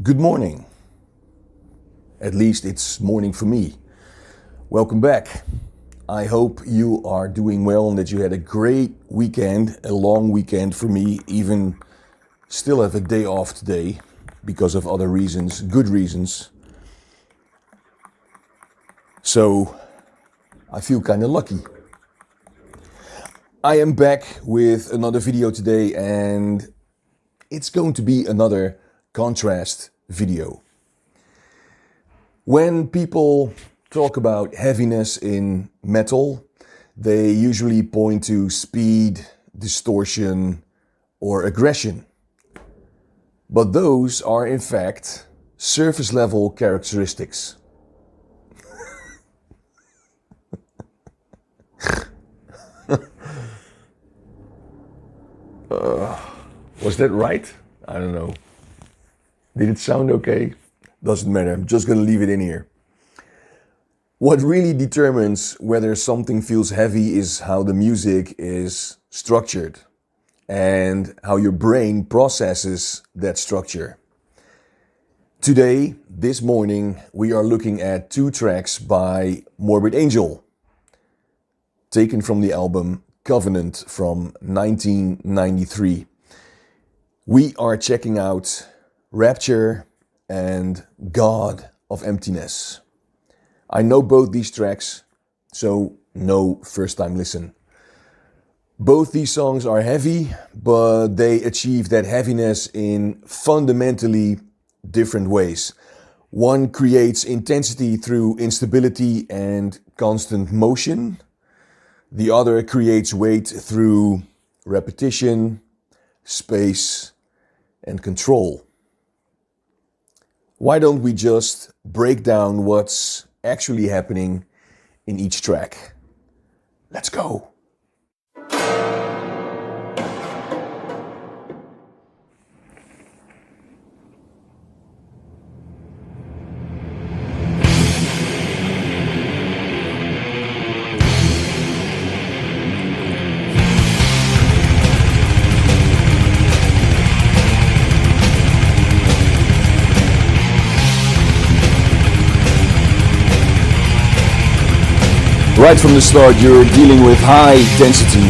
Good morning. At least it's morning for me. Welcome back. I hope you are doing well and that you had a great weekend, a long weekend for me, even still have a day off today because of other reasons, good reasons. So I feel kind of lucky. I am back with another video today and it's going to be another contrast video. When people talk about heaviness in metal, they usually point to speed, distortion, or aggression. But those are in fact surface level characteristics. Was that right? I don't know. Did it sound okay? Doesn't matter, I'm just gonna leave it in here. What really determines whether something feels heavy is how the music is structured and how your brain processes that structure. Today, this morning, we are looking at two tracks by Morbid Angel, taken from the album Covenant from 1993. We are checking out Rapture and God of Emptiness. I know both these tracks, so no first time listen. Both these songs are heavy, but they achieve that heaviness in fundamentally different ways. One creates intensity through instability and constant motion. The other creates weight through repetition, space, and control. Why don't we just break down what's actually happening in each track? Let's go. Right from the start, you're dealing with high density.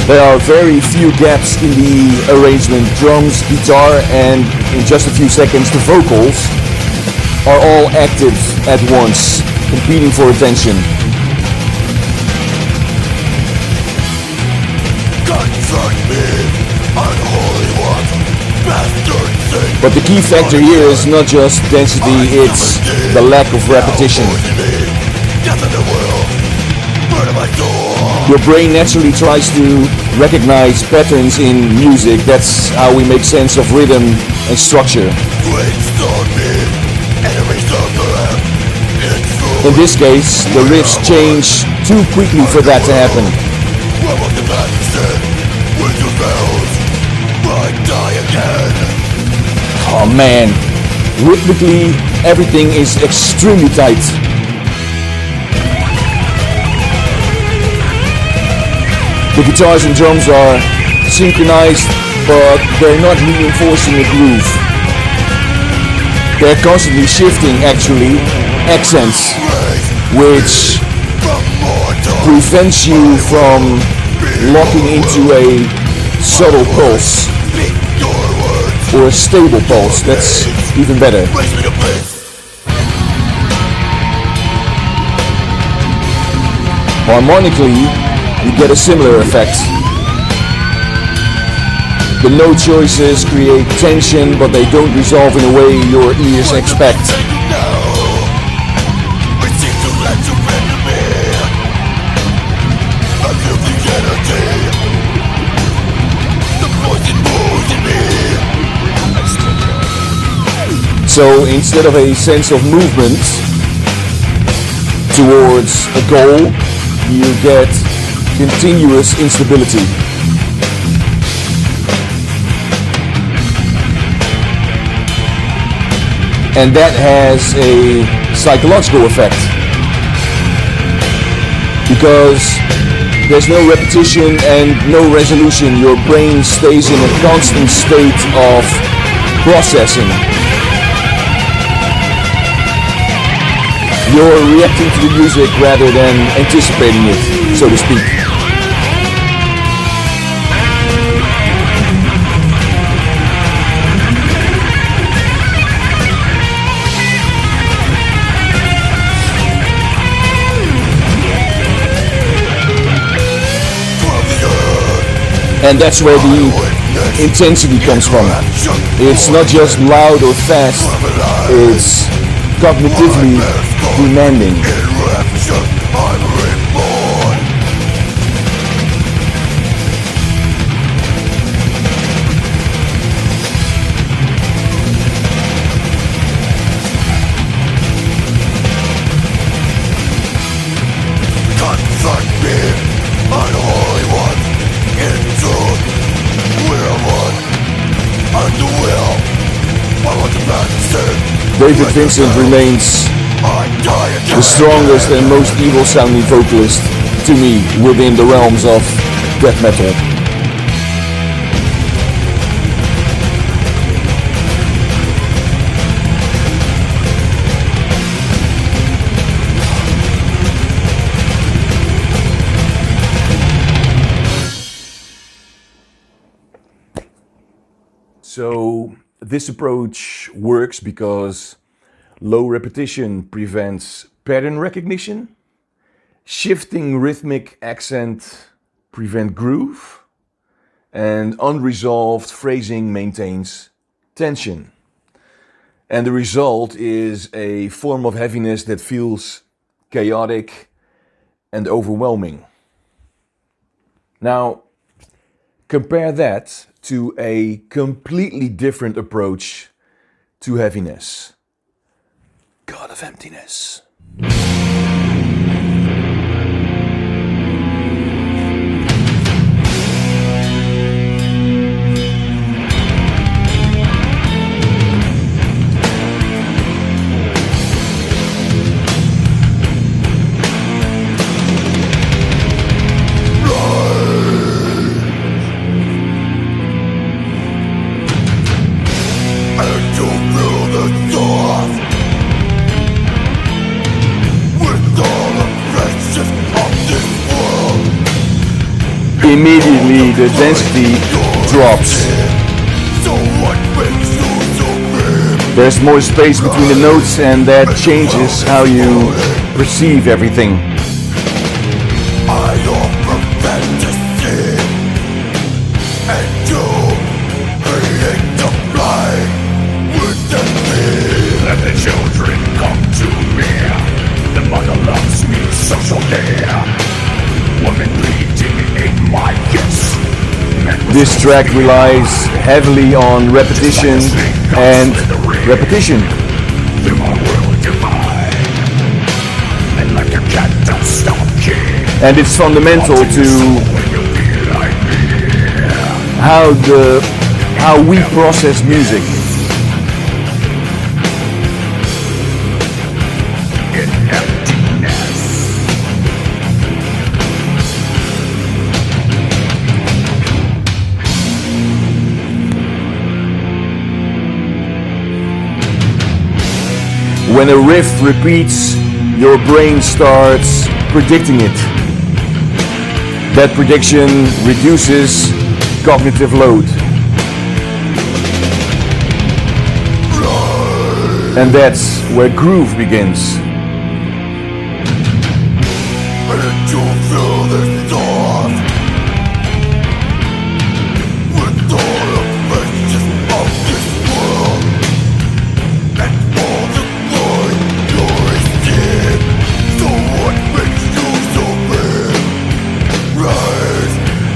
There are very few gaps in the arrangement. Drums, guitar, and in just a few seconds, the vocals are all active at once, competing for attention. Confront me, unholy one, bastard. But the key factor here is not just density, it's the lack of repetition. Your brain naturally tries to recognize patterns in music. That's how we make sense of rhythm and structure. In this case, the riffs change too quickly for that to happen. Oh man, rhythmically everything is extremely tight. The guitars and drums are synchronized, but they're not reinforcing a groove. They're constantly shifting actually, accents, which prevents you from locking into a subtle pulse. Or a stable pulse, that's even better. Harmonically, you get a similar effect. The note choices create tension, but they don't resolve in a way your ears expect. So instead of a sense of movement towards a goal, you get continuous instability. And that has a psychological effect. Because There's no repetition and no resolution. Your brain stays in a constant state of processing. You're reacting to the music rather than anticipating it, so to speak. And that's where the intensity comes from. It's not just loud or fast, it's cognitively demanding. David Vincent remains the strongest and most evil sounding vocalist to me within the realms of death metal. So this approach works because low repetition prevents pattern recognition, shifting rhythmic accent prevents groove, and unresolved phrasing maintains tension. And the result is a form of heaviness that feels chaotic and overwhelming. Now, compare that to a completely different approach to heaviness. God of Emptiness. Immediately the density drops. There's more space between the notes, and that changes how you perceive everything. Let the children come to me. The mother loves me, so shall they. Woman bleeding in my kiss. This track relies heavily on repetition and repetition. Through my world divine. And like a cat don't stop king. And it's fundamental to how we process music. In emptiness. When a riff repeats, your brain starts predicting it. That prediction reduces cognitive load. And that's where groove begins.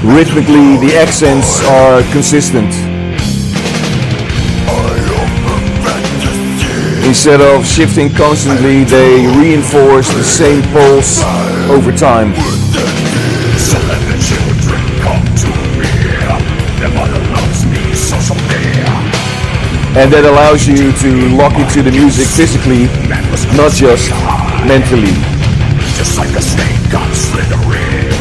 Rhythmically, the accents are consistent. Instead of shifting constantly, they reinforce the same pulse over time. So let the children come to me. Their mother loves me, so shall they. And that allows you to lock into the music physically, not just mentally. Just like a snake, I'm slithering.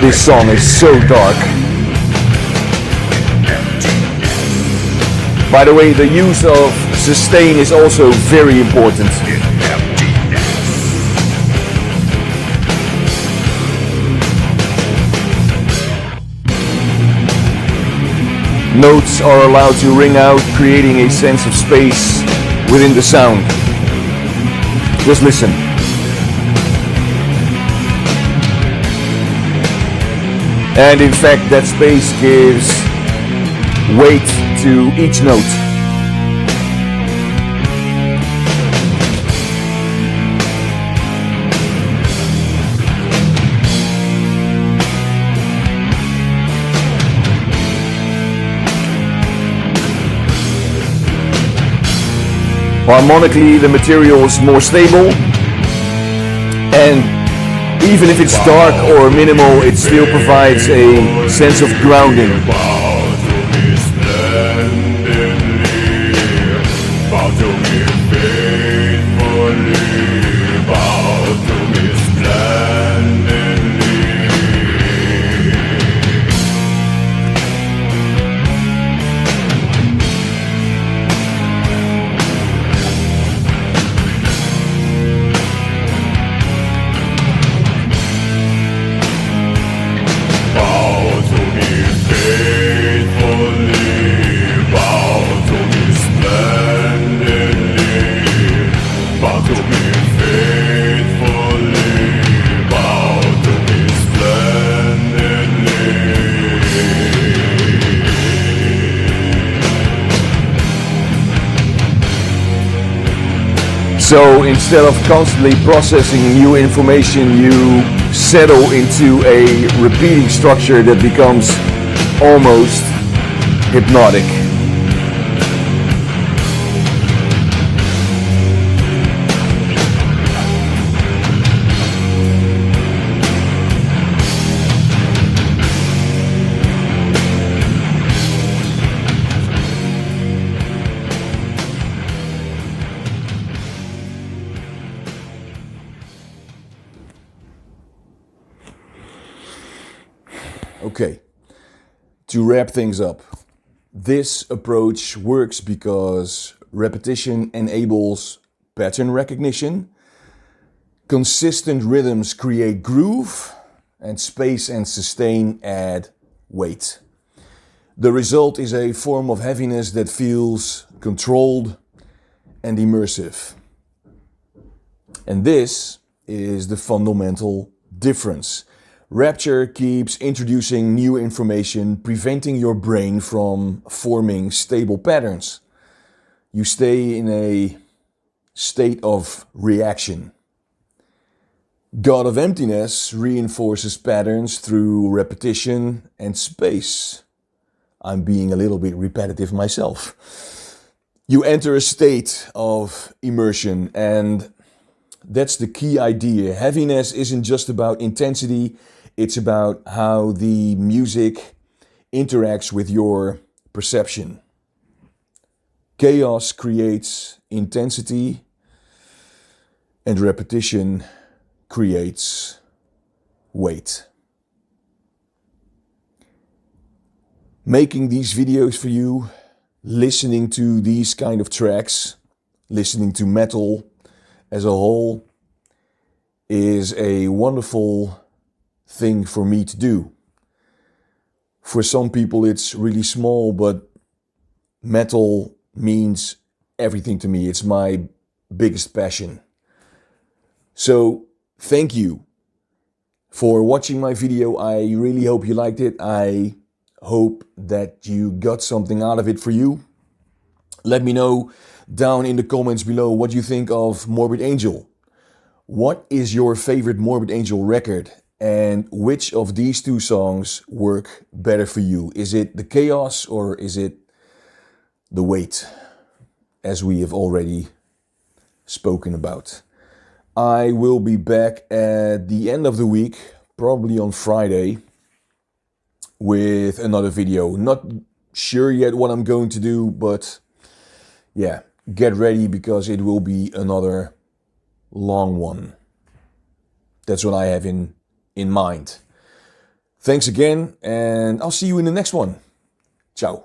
this song is so dark. By the way, the use of sustain is also very important. Notes are allowed to ring out, creating a sense of space within the sound. Just listen. And in fact, that space gives weight to each note. Harmonically, the material is more stable, and even if it's dark or minimal, it still provides a sense of grounding. So instead of constantly processing new information, you settle into a repeating structure that becomes almost hypnotic. Okay, to wrap things up, this approach works because repetition enables pattern recognition, consistent rhythms create groove, and space and sustain add weight. The result is a form of heaviness that feels controlled and immersive. And this is the fundamental difference. Rapture keeps introducing new information, preventing your brain from forming stable patterns. You stay in a state of reaction. God of Emptiness reinforces patterns through repetition and space. I'm being a little bit repetitive myself. You enter a state of immersion, and that's the key idea. Heaviness isn't just about intensity. It's about how the music interacts with your perception. Chaos creates intensity, and repetition creates weight. Making these videos for you, listening to these kind of tracks, listening to metal as a whole, is a wonderful thing for me to do. For some people it's really small, but metal means everything to me. It's my biggest passion. So thank you for watching my video. I really hope you liked it. I hope that you got something out of it for you. Let me know down in the comments below what you think of Morbid Angel. What is your favorite Morbid Angel record? And which of these two songs work better for you? Is it the chaos or is it the weight, as we have already spoken about? I will be back at the end of the week, probably on Friday, with another video. Not sure yet what I'm going to do, but yeah, get ready because it will be another long one. That's what I have in mind. Thanks again, and I'll see you in the next one. Ciao.